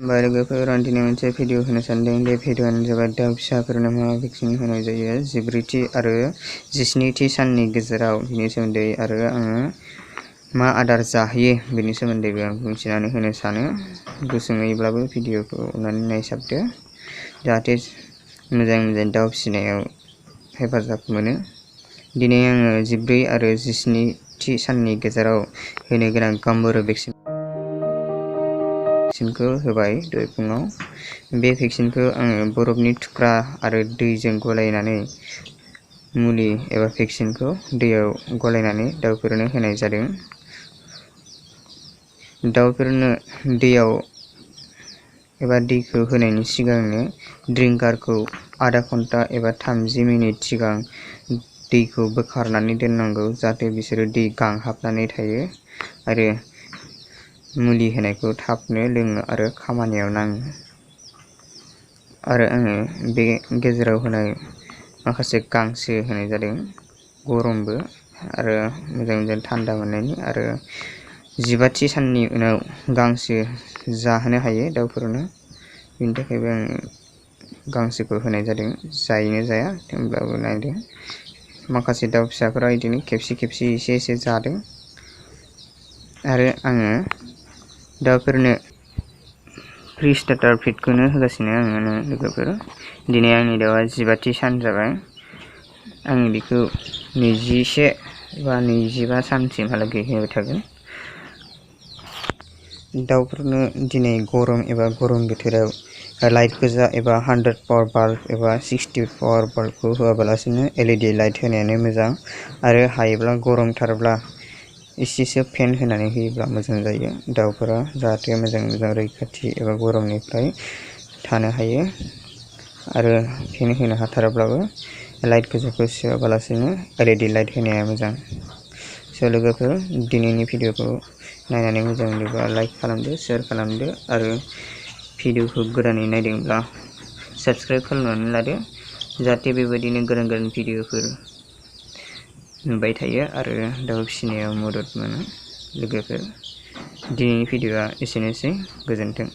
लोगोफोर आं दिनै मोनसे भिडिअ होनो सानदों। बे भिडिअआनो जाबाय दाउ फिसाफोरनो मा भेक्सिन होनाय जायो 14थि आरो 17थि साननि गेजेराव बेनि सोमोन्दै आरो आङो मा आदार जाहोयो बेनि सोमोन्दैबो आं बुंथिनानै होनो सानो। गुसुङैब्लाबो भिडिअखौ अननानै नायसाबदो जाहाथे मोजां दाउ फिसिनायाव हेफाजाब मोनो। दिनै आङो 14 आरो 17थि साननि गेजेराव होनो गोनां गाम्बुरु भेक्सिनखौ होबाय दहाय फुङाव। बे भेक्सिनखौ आङो बरफनि थुख्रा आरो दैजों गलायनानै मुलि एबा भेक्सिनखौ दैयाव गलायनानै दाउफोरनो होनाय जादों। दाउफोरनो दैयाव एबा दैखौ होनायनि सिगांनो ड्रिंकारखौ आधा घन्टा एबा 30 मिनिट सिगां दैखौ बोखारनानै दोननांगौ जाहाथे बिसोरो दै गांहाबनानै थायो आरो मुलि होनायखौ थाबनो लोङो आरो खामानियाव नाङो। आरो आङो बे गेजेराव होनाय माखासे गांसो होनाय जादों, गरमबो आरो मोजां थान्दा मोननायनि। आरो 15थि साननि उनाव गांसो जाहोनो हायो दाउफोरनो, बेनि थाखायबो आं गांसोखौ होनाय जादों। जायोना जाया होमब्लाबो नायदो। माखासे दाउ फिसाफोरा बिदिनो खेबसे एसे जादों। आरो आङो दाउफोरनो प्रि स्टार्टार फिडखौनो होगासिनो आङो लोगोफोर। दिनै आंनि दाउआ 15थि सान जाबाय। आङो बेखौ 21 बा 25 सानसिमहालागै होबाय थागोन। दाउफोरनो दिनै गरम बोथोराव लाइट गोजा एबा 100 पावार बाल्ब एबा 60 पावार बाल्बखौ होआबालासिनो LED लाइट होनायानो मोजां। आरो हायोब्ला गरमथारब्ला एसेसो फेन होनानै होयोब्ला मोजां जायो। दाउफोरा जाहाथे मोजां रैखाथि एबा गरमनिफ्राय थानो हायो। आरो फेन होनो हाथाराब्लाबो लाइट गोजाखौ सोआबालासिनो LED लाइट होनाया मोजां। लोगोफोर, दिनैनि भिडिअखौ नायनानै मोजां मोनोब्ला लाइक खालामदो, शेयार खालामदो आरो भिडिअखौ गोदानै नायदोंब्ला साबस्क्राइब खालामनानै लादो जाहाथे बेबायदिनो गोदान भिडिअफोर नुबाय थायो आरो दाउ फिसिनायाव मदद मोनो। लोगोफोर, दिनैनि भिडिअआ एसेनोसै। गोजोन्थों।